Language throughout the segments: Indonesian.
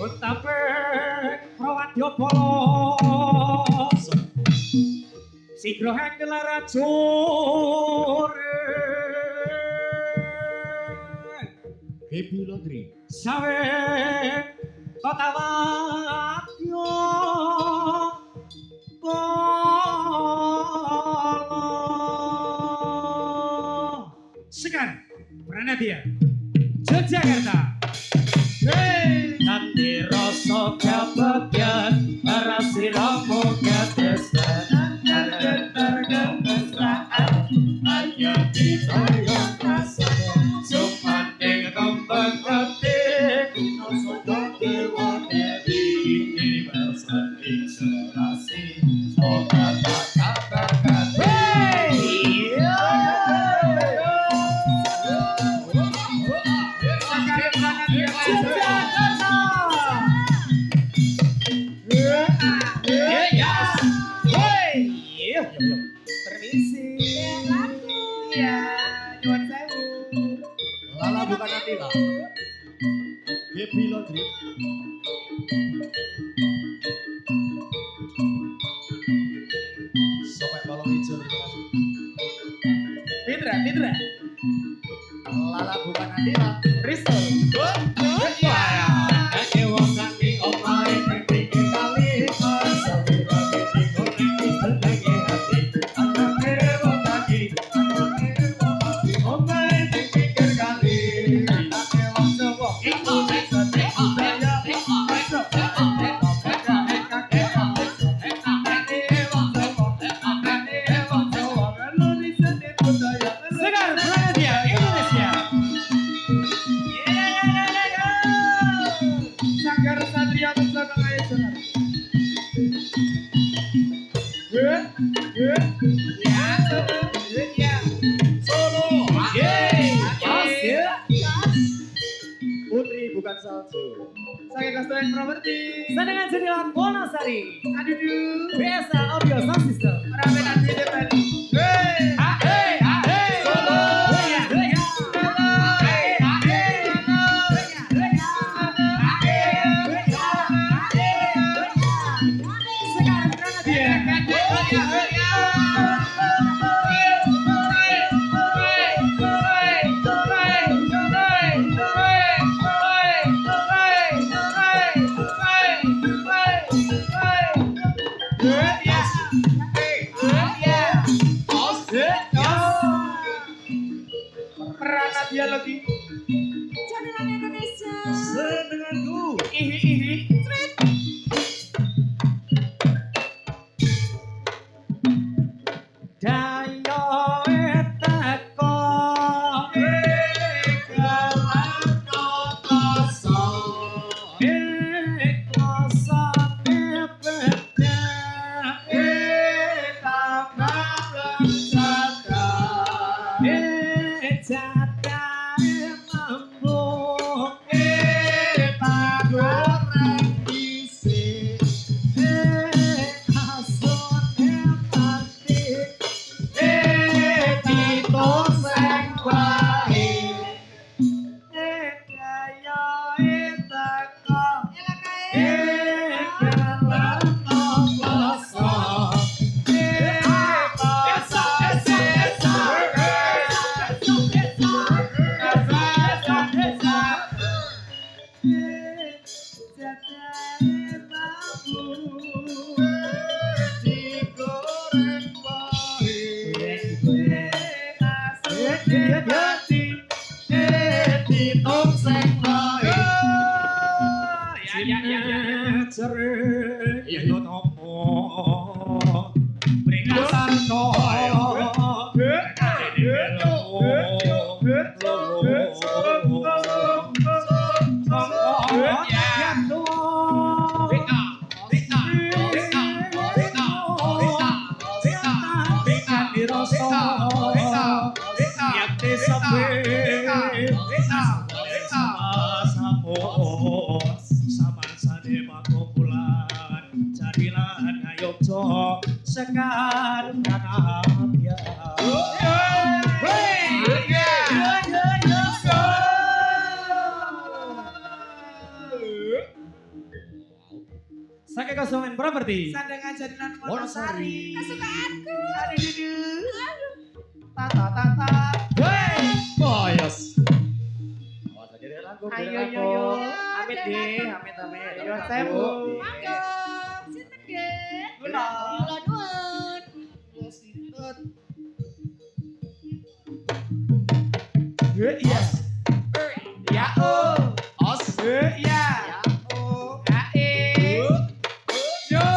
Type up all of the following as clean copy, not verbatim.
Utape prawadya polos sigra hanggelar racure Happy Laundry sawe kota wadya polos sekarang Pranadia Yogyakarta nanti rasa kebahagiaan rasa ramu ketesaan mesraan ayo kita yang rasa cuma dengan kembang hati rasa dewa dewi ini bersanding serasi semoga tak kabarkan Lala bukan Atila. Happy Laundry. Sampai balong hijau. Fitra. Lala bukan Atila. Risto. Putri bukan salju. Saya Kastoyan Property. Sandangan Jadilan Wonosari. Aduh. BSA Audio Sound System. Ramenan Video Bali. Solo. Sekarang Pranadia lagi. Jadilan Indonesia. Sendenganku. Dayo eteko ekalano koso ekoso beda etamarang sada ejada mambu epagorang isi asun empati Sekarang ya. Saking konsumen properti. Sandangan jadilan Wonosari. Wonosari. Kesukaanku. Aduh dudu. Aduh. Tata tata. Hei, boyos. Awas aja deh lagu. Ayo, ayo. Amit deh, amit. Ayo, sewu. Mangga. Sinten nggih? Kula. Kula nuwun. Kula sinten. Yes. Ya oh. Os. Ya. Ya oh. Ae. Yo. Ayo.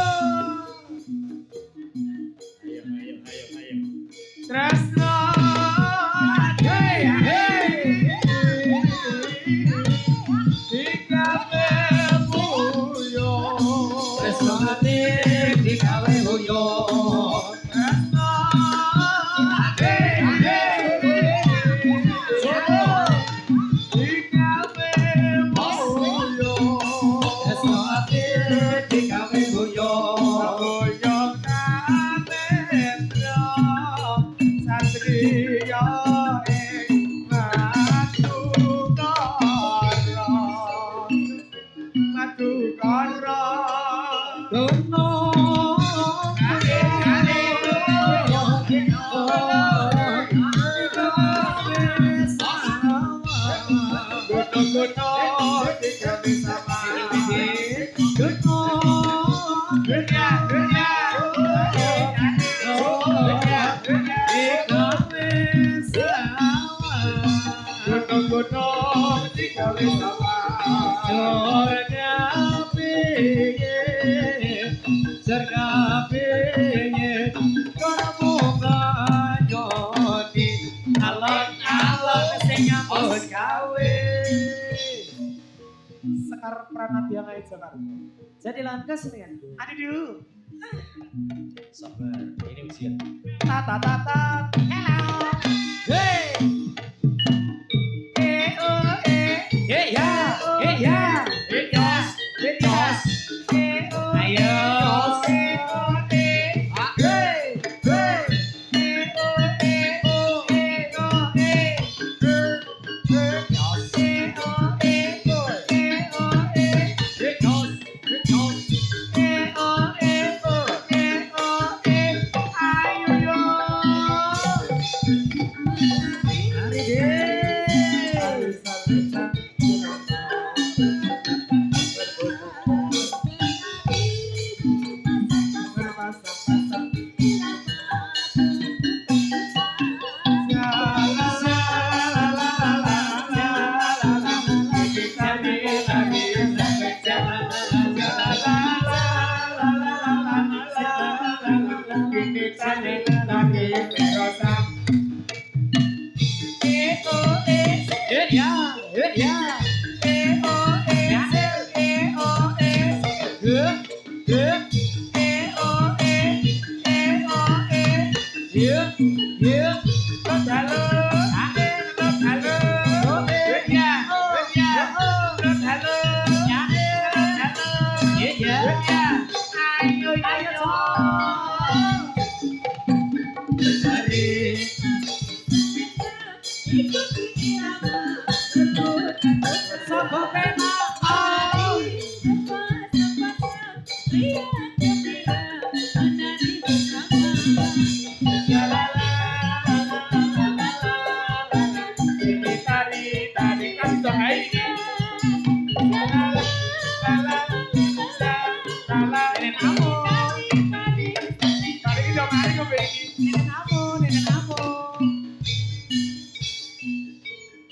Tresno. Hey. Dikawe buyo. Tresno ati dikawe buyo. Tresno. Sekar Pranabia Ngai Jakarta. Jadi langkah senian. Aduh. Sabar, ini ujian. Tata. Hello. Hey.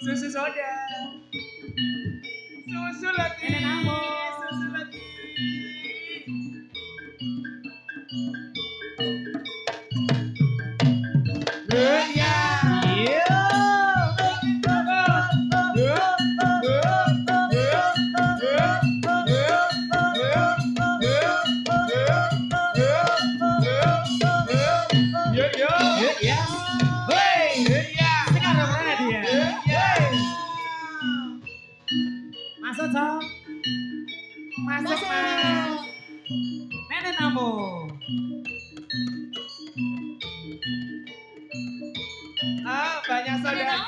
Susu soda. Susu lagi. Susu lagi. Masuk, Cok. Masuk, Mas. Nenek tamu. Banyak saudara.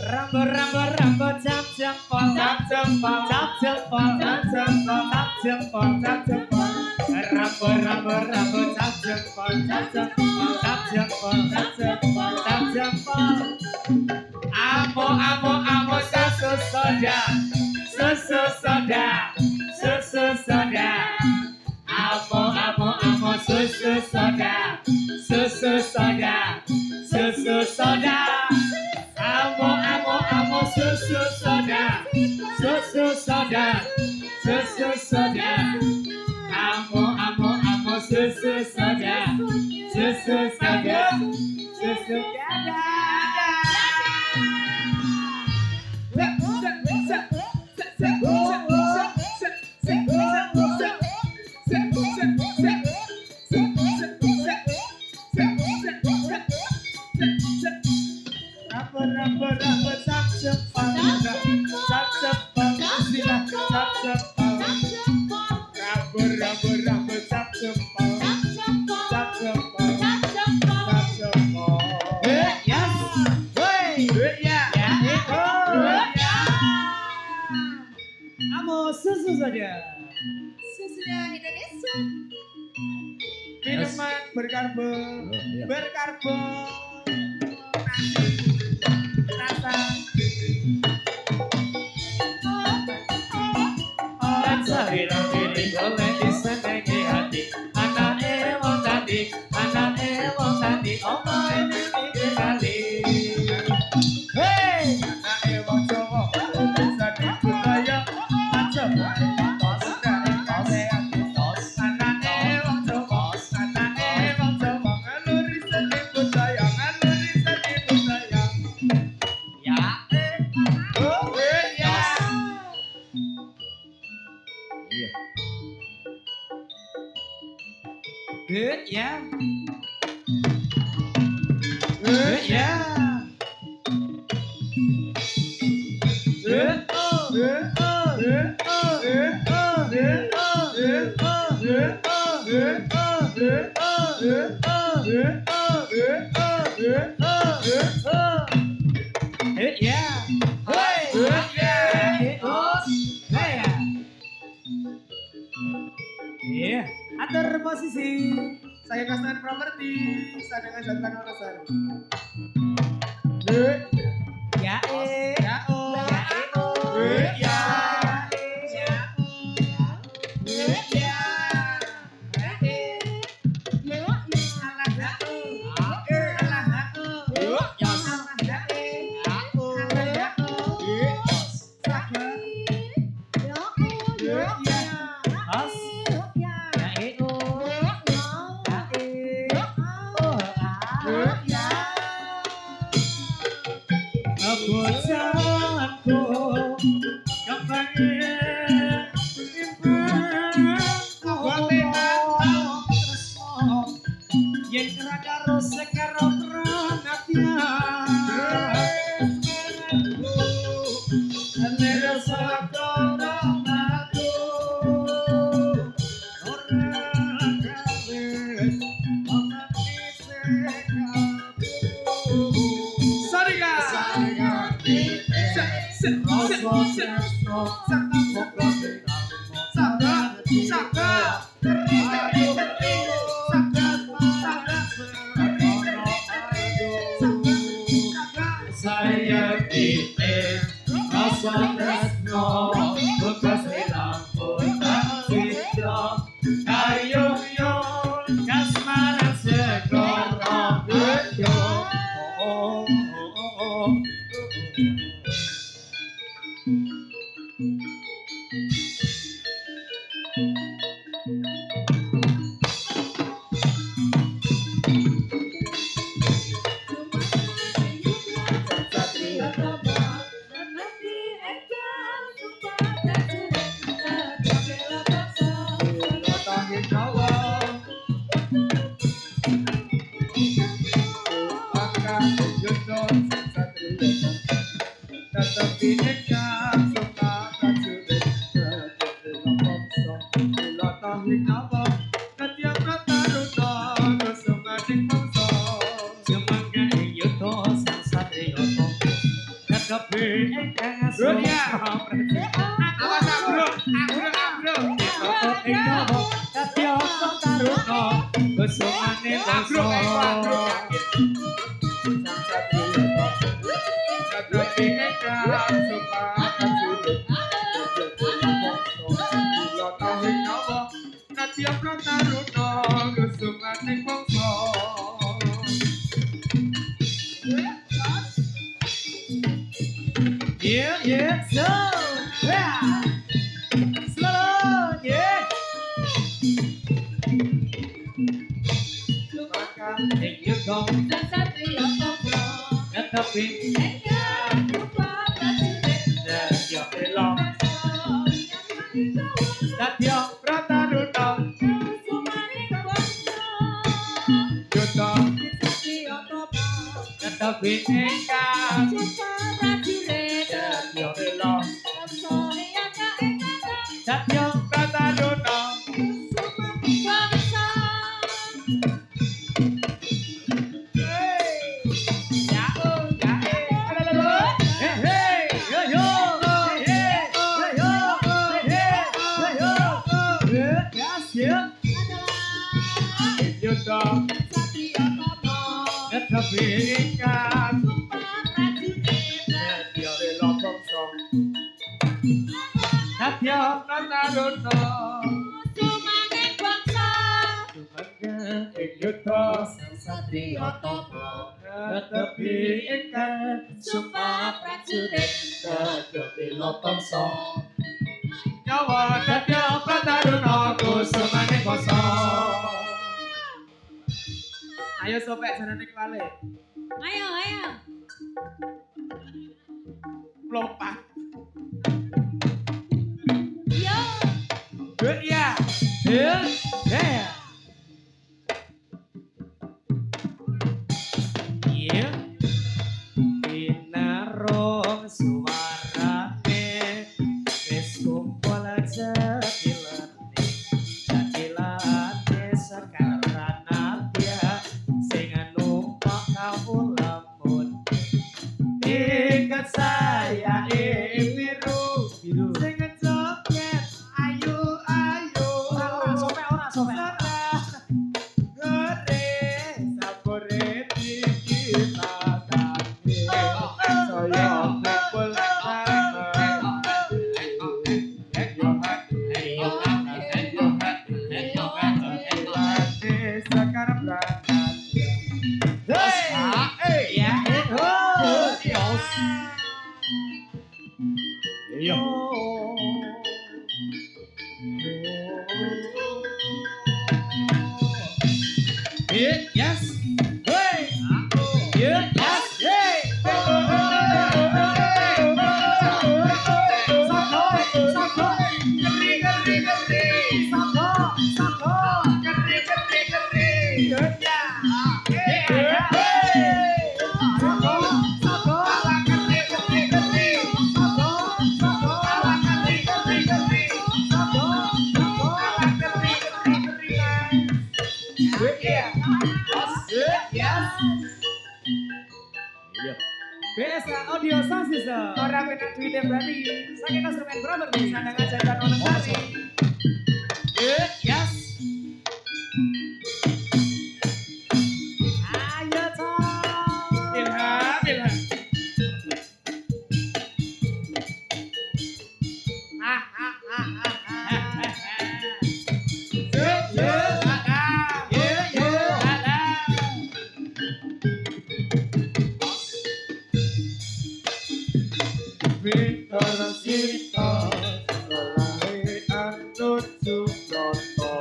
Rambo, jam, jempol, tap jempol, tap jempol, tap jempol, tap jempol, tap jempol. Rambo, rambo, rambo, tap jempol, tap jempol, tap jempol, tap jempol, tap jempol. Amo, amo, amo, susu soda, susu soda, susu soda. Amo, amo, amo, susu soda, susu soda, susu soda. Amo, amo, amo, susu soda, susu soda, susu soda. Amo, amo, amo, susu soda, susu soda, susu soda. Susu saja. Susunya Indonesia. Minuman berkarbon, berkarbon. Rasa. Sahira-hiri boleh disenengi hati. Anake wong tadi, opo ini mikir kali. Hei, anake wong Jawa, bisa dibudaya. Macam tos dari kasean tos. Anake wong Jawa, ngaluri seni budaya, ngaluri seni budaya. Ya, oh, ya. Iya. Good, yeah. Good, yeah. Good, oh. Good, oh. Good, oh. Good, oh. Good, oh. Good, oh. Good, oh. Good, oh. Good, oh. Good, oh. Good, oh. Good, oh. Good, oh. Good, oh. Good, yeah. Hey. Good, yeah. Oh. Hey. Iya, atur posisi. Saya Kastan Properti, saya dengan Jantan Wonosari. Ya ya o, ya Awas bro. ing dawa kadya taruna kusumane Bro kayak gua, bro. Tetapi engkau sumpah sulit. Bila tahu nyawa, Nadia Prataruno kusumane bangsa. yeah so yeah slow yeah Maka ing yuga tetapi dadya elo dadya Prataruno Yuta tetapi engkau dadya elo dadya Prataruno Yuta tetapi engkau Nadia Elo bangsa. dadya Prataruno Yuta tetapi engkau Sumpah prajurit dadya elo bangsa Nyawa Nadia Prataruno kusumane bangsa. Ayo sopek sanane kewale. Ayo Lompat. Yo Ya. yeah yeah Binarong suarane wis kumpul jadilane jadilane sekarang Nadia sing numpak kawulamun ikat saya biru Sing joget ayo ora sampe Gore sabore kita tangi saya kumpul sekarang berangkat. ya yo yes hey yes hey Biasa audio sound system. Orang kena duitnya berani. Saking instrumen drummer bisa ngajarkan orang tari. yes Ayo Tom. Ilham. Victor Sito, Lalahe Anut Subroto,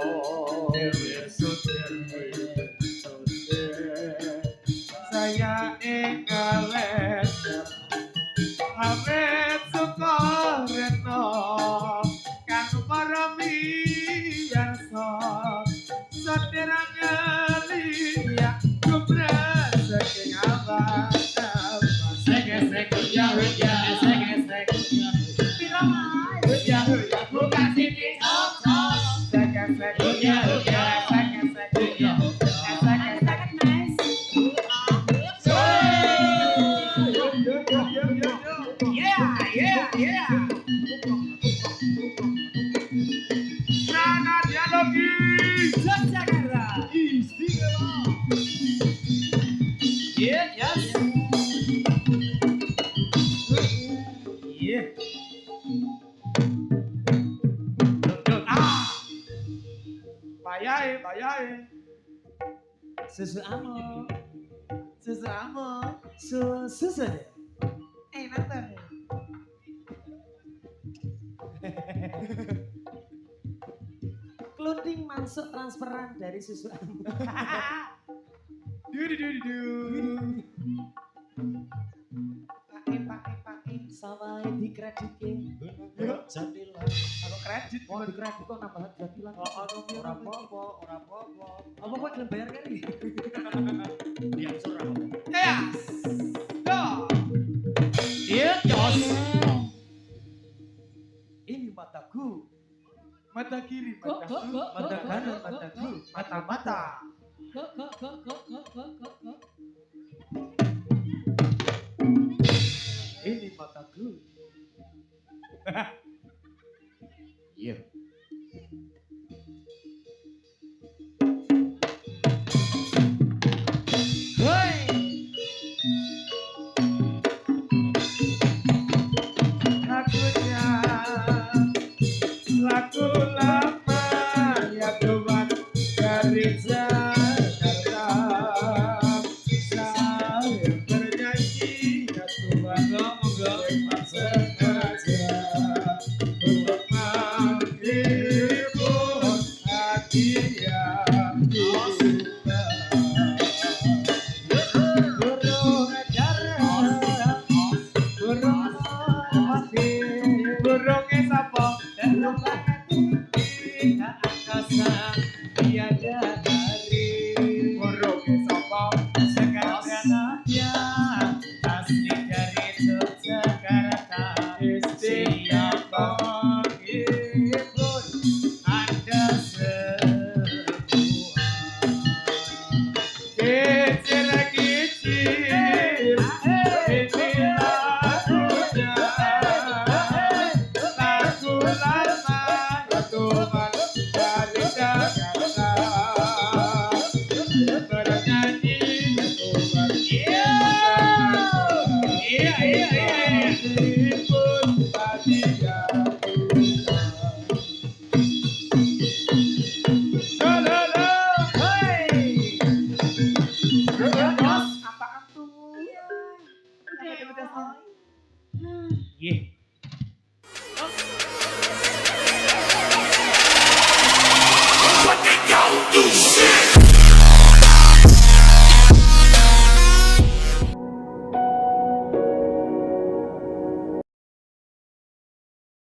saya ingkalen Awet Sukoreno, Kang Parami Yarso, Soderang Elia, Kubra Saking Abad. Sek ya, pirama Nana Dialogi. Yogyakarta. Istimewa. Yes, yes. Yeah. Duk. Ah. Bayae. Susu amo. Susu amo. Susu deh. Enak tuh. Clothing masuk transferan dari susu amo. Du. Pakai. Sawai di kreditke. Yuk. Jadilah. Kalau kredit Mau di kredit kok nambah jadilah. ora apa-apa. Apa kok gelem bayar kali? Diangsur apa? Yes. Yo. Iya, jos. Ini mataku. Mata kiri, Go, go, go, Mata go, kanan, go, go, mataku. go. mata. Go. Ini mataku. Iya. Hoi. Lagu lama ya Tuhan dari Jakarta. Saya bernyanyi ya Tuhan memang sengaja untuk menghibur hati yang suka. Burung ajar, burung mati, burungnya sapa? Burung langit tinggi ke angkasa tiada hari. Burungnya sapa? Sekarang dia asli dari Yogyakarta. Istimewa.